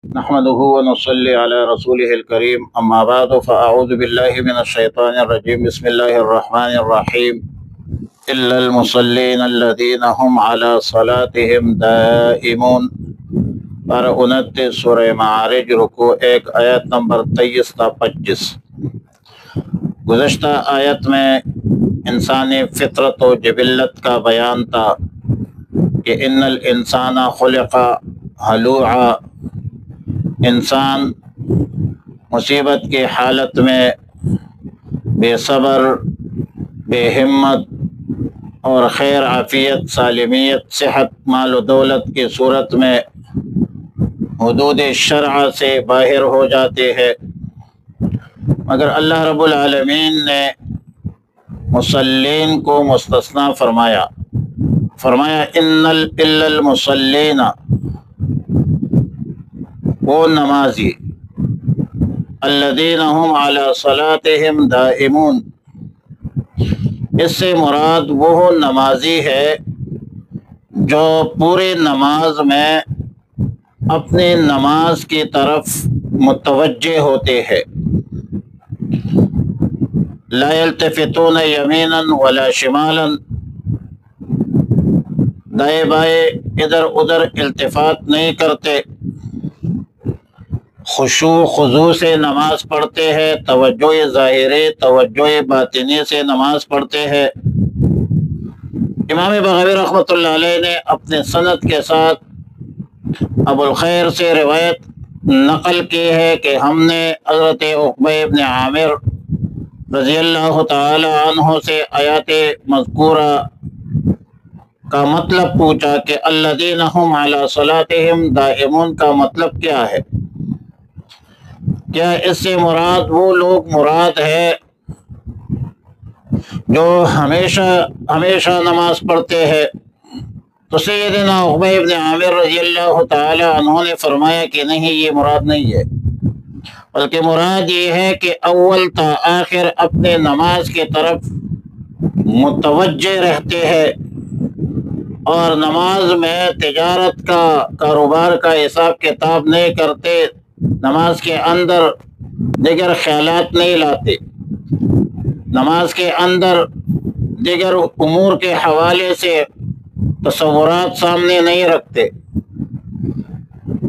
نحمده ونصلي على رسوله الكريم اما بعد فاعوذ بالله من الشيطان الرجيم بسم الله الرحمن الرحيم الا المصلين الذين هم على صلاتهم دائمون پارہ 29 سورہ معارج رکوع 1 آیت نمبر 23 تا 25۔ گزشتہ آیت میں انسانی فطرت و جبلت کا بیان تھا کہ ان الانسان خلق ہلوعا، انسان مصیبت کی حالت میں بے صبر، بے ہمت اور خیر عافیت، سالمیت، صحت، مال و دولت کی صورت میں حدود شرع سے باہر ہو جاتے ہیں، مگر اللہ رب العالمین نے مصلین کو مستثنیٰ فرمایا الا المصلین، وہ نمازی، الذین هم علی صلاتهم دائمون، اس سے مراد وہ نمازی ہے جو پورے نماز میں اپنی نماز کی طرف متوجہ ہوتے ہیں، لا یلتفتون یمینا ولا شمالا، دائیں بائیں ادھر ادھر التفات نہیں کرتے، خشوع خضوع سے نماز پڑھتے ہیں، توجہ ظاہری توجہ باطنی سے نماز پڑھتے ہیں۔ امام بغوی رحمۃ اللہ علیہ نے اپنے سند کے ساتھ ابو الخیر سے روایت نقل کی ہے کہ ہم نے حضرت عقبہ ابن عامر رضی اللہ تعالی عنہ سے آیات مذکورہ کا مطلب پوچھا کہ الذین هم علی صلاتهم دائمون کا مطلب کیا ہے؟ کیا اس سے مراد وہ لوگ مراد ہے جو ہمیشہ نماز پڑھتے ہیں؟ تو سیدنا عقبہ ابن عامر رضی اللہ تعالی عنہ نے فرمایا کہ نہیں، یہ مراد نہیں ہے، بلکہ مراد یہ ہے کہ اول تا آخر اپنے نماز کی طرف متوجہ رہتے ہیں اور نماز میں تجارت کا، کاروبار کا حساب کتاب نہیں کرتے، نماز کے اندر دیگر خیالات نہیں لاتے، نماز کے اندر دیگر امور کے حوالے سے تصورات سامنے نہیں رکھتے،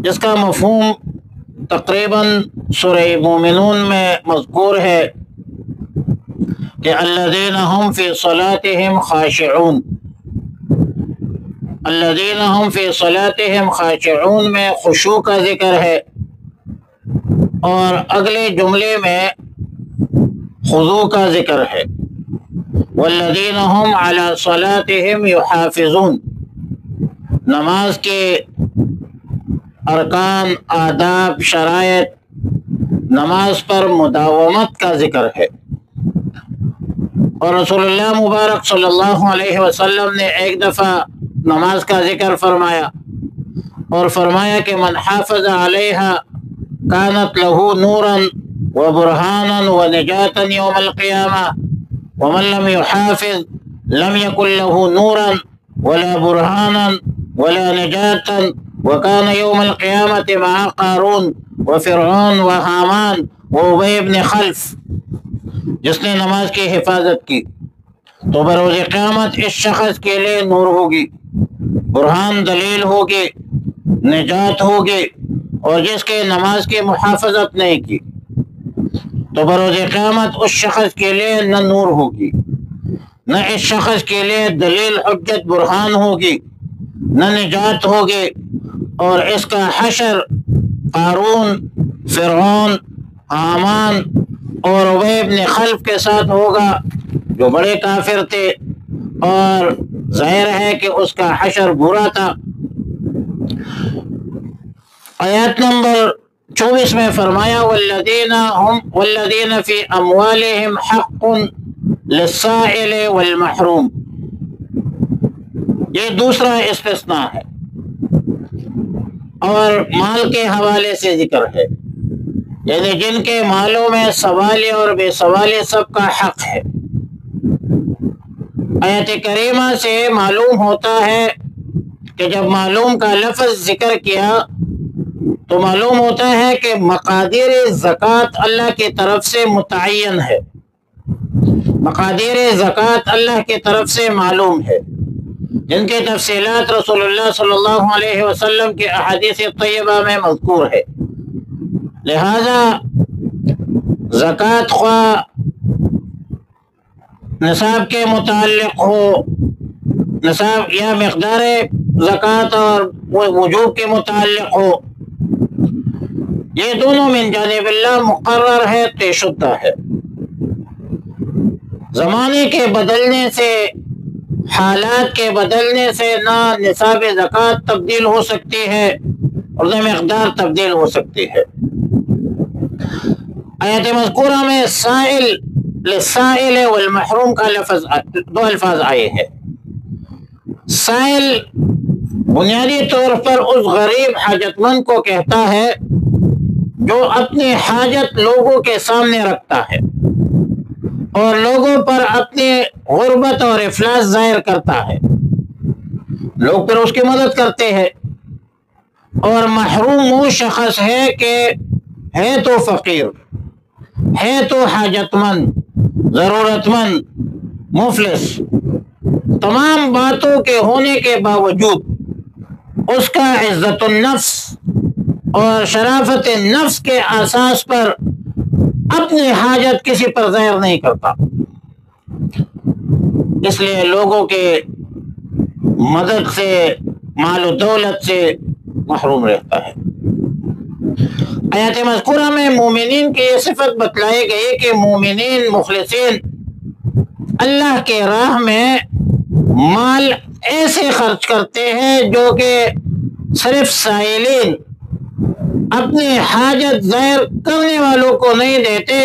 جس کا مفہوم تقریباً سورہ مومنون میں مذکور ہے کہ الذین هم فی صلاتهم خاشعون، الذین هم فی صلاتهم خاشعون میں خشوع کا ذکر ہے، اور اگلے جملے میں خضوع کا ذکر ہے، والذین هم علی صلاتهم یحافظون، نماز کے ارکان، آداب، شرائط، نماز پر مداومت کا ذکر ہے۔ اور رسول اللہ مبارک صلی اللہ علیہ وسلم نے ایک دفعہ نماز کا ذکر فرمایا اور فرمایا کہ من حافظ علیہا کانت له نورا وبرہانا ونجاتا یوم القیامہ ومن لم يحافظ لم يكن له نورا ولا برهانا ولا نجاتا وكان يوم القيامة مع قارون وفرعون وحامان وابی بن خلف، جس نے نماز کی حفاظت کی تو بروز قیامت اس شخص کے لیے نور ہوگی، برہان دلیل ہوگی، نجات ہوگی، اور جس کے نماز کی محافظت نہیں کی تو بروز قیامت اس شخص کے لیے نہ نور ہوگی، نہ اس شخص کے لیے دلیل حجت برہان ہوگی، نہ نجات ہوگی، اور اس کا حشر قارون، فرعون، حامان اور ابی بن خلف کے ساتھ ہوگا جو بڑے کافر تھے، اور ظاہر ہے کہ اس کا حشر برا تھا۔ آیات نمبر 24 میں فرمایا والذین فی اموالہم حق للسائل والمحروم، یہ دوسرا استثناء ہے اور مال کے حوالے سے ذکر ہے، یعنی جن کے مالوں میں سوالی اور بے سوالی سب کا حق ہے۔ آیت کریمہ سے معلوم ہوتا ہے کہ جب معلوم کا لفظ ذکر کیا تو معلوم ہوتا ہے کہ مقادیر زکوٰۃ اللہ کی طرف سے متعین ہے، مقادیر زکوٰۃ اللہ کی طرف سے معلوم ہے، جن کی تفصیلات رسول اللہ صلی اللہ علیہ وسلم کے احادیث طیبہ میں مذکور ہے۔ لہذا زکوٰۃ خواہ نصاب کے متعلق ہو، نصاب یا مقدار زکوٰۃ اور وجوب کے متعلق ہو، یہ دونوں من جانب اللہ مقرر ہے، طے شدہ ہے۔ زمانے کے بدلنے سے، حالات کے بدلنے سے نہ نصاب زکوٰۃ تبدیل ہو سکتی ہے اور نہ مقدار تبدیل ہو سکتی ہے۔ آیت مذکورہ میں سائل، للسائل والمحروم کا دو الفاظ آئے ہیں۔ سائل بنیادی طور پر اس غریب حاجت مند کو کہتا ہے جو اپنی حاجت لوگوں کے سامنے رکھتا ہے اور لوگوں پر اپنی غربت اور افلاس ظاہر کرتا ہے، لوگ پھر اس کی مدد کرتے ہیں۔ اور محروم وہ شخص ہے کہ ہے تو فقیر، ہے تو حاجت مند، ضرورت مند، مفلس، تمام باتوں کے ہونے کے باوجود اس کا عزت النفس اور شرافت نفس کے اساس پر اپنی حاجت کسی پر ظاہر نہیں کرتا، اس لیے لوگوں کے مدد سے، مال و دولت سے محروم رہتا ہے۔ آیات مذکورہ میں مومنین کی یہ صفت بتلائی گئی کہ مومنین مخلصین اللہ کے راہ میں مال ایسے خرچ کرتے ہیں جو کہ صرف سائلین، اپنی حاجت ظاہر کرنے والوں کو نہیں دیتے،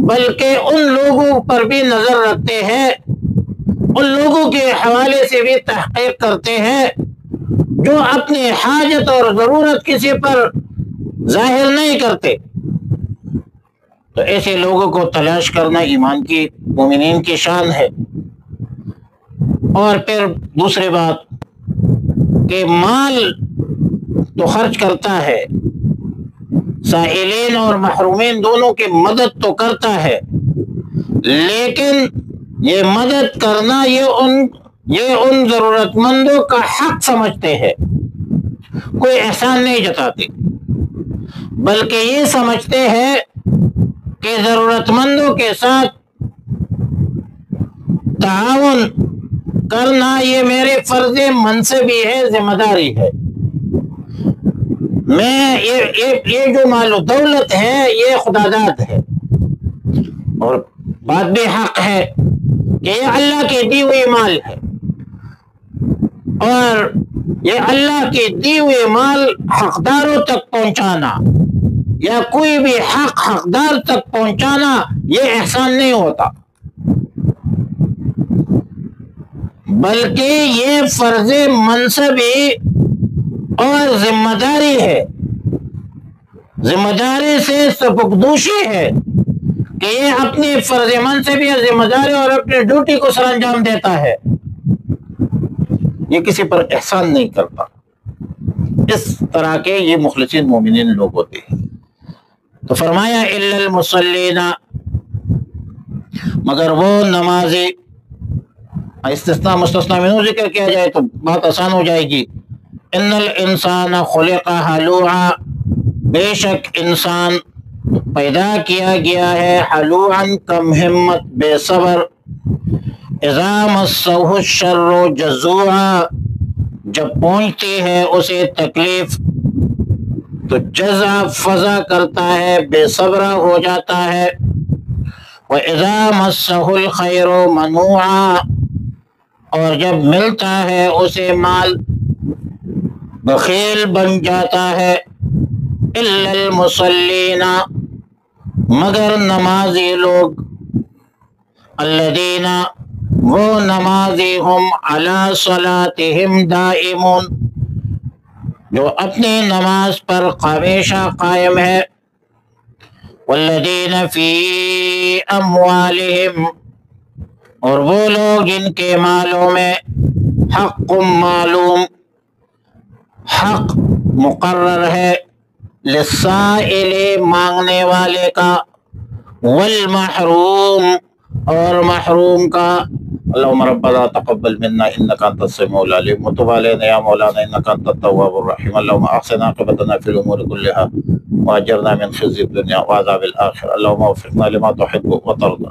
بلکہ ان لوگوں پر بھی نظر رکھتے ہیں، ان لوگوں کے حوالے سے بھی تحقیق کرتے ہیں جو اپنی حاجت اور ضرورت کسی پر ظاہر نہیں کرتے۔ تو ایسے لوگوں کو تلاش کرنا ایمان کی، مومنین کی شان ہے۔ اور پھر دوسری بات کہ مال تو خرچ کرتا ہے، سائلین اور محرومین دونوں کی مدد تو کرتا ہے، لیکن یہ مدد کرنا یہ ان ضرورت مندوں کا حق سمجھتے ہیں، کوئی احسان نہیں جتاتے، بلکہ یہ سمجھتے ہیں کہ ضرورت مندوں کے ساتھ تعاون کرنا یہ میرے فرض منصبی ہے، ذمہ داری ہے۔ میں یہ جو مال و دولت ہے یہ خدا داد ہے، اور بات بھی حق ہے کہ یہ اللہ کی دی ہوئی مال ہے، اور یہ اللہ کی دی ہوئی مال حقداروں تک پہنچانا یا کوئی بھی حق حقدار تک پہنچانا یہ احسان نہیں ہوتا، بلکہ یہ فرض منصبی اور ذمہ داری ہے، ذمہ داری سے سبکدوشی ہے کہ یہ اپنی فرض منصبی اور ذمہ داری اور اپنی ڈیوٹی کو سر انجام دیتا ہے، یہ کسی پر احسان نہیں کرتا۔ اس طرح کے یہ مخلصین مومنین لوگ ہوتے ہیں۔ تو فرمایا الا المصلین، مگر وہ نمازی، استثناء مستثنیٰ منہ ذکر کیا جائے تو بات آسان ہو جائے گی۔ ان الانسان خلق ہلوعا، بے شک انسان پیدا کیا گیا ہے ہلوعا، کم ہمت، بے صبر، اذا مسہ الشر جزوعا، جب پہنچتی ہے اسے تکلیف تو جزع فزع کرتا ہے، بے صبرہ ہو جاتا ہے۔ وَإِذَا مَسَّهُ الْخَيْرُ مَنُوعًا، اور جب ملتا ہے اسے مال بخیل بن جاتا ہے۔ إِلَّا الْمُصَلِّينَ، مگر نمازی لوگ، الَّذِينَ، وہ نمازی، ہم عَلَى صَلَاتِهِمْ دَائِمُونَ، جو اپنی نماز پر ہمیشہ قائم ہے۔ وَالَّذِينَ فِي أَمْوَالِهِمْ، اور وہ لوگ جن کے مالوں میں حق معلوم، حق مقرر ہے، للسائل مانگنے والے کا، والمحروم اور محروم کا۔ اللهم ربنا تقبل منا انك انت السميع العليم وتب علينا يا مولانا انك انت التواب الرحيم. اللهم احسن عاقبتنا في الامور كلها واجرنا من خزي الدنيا وعذاب الاخره. اللهم وفقنا لما تحب وترضى.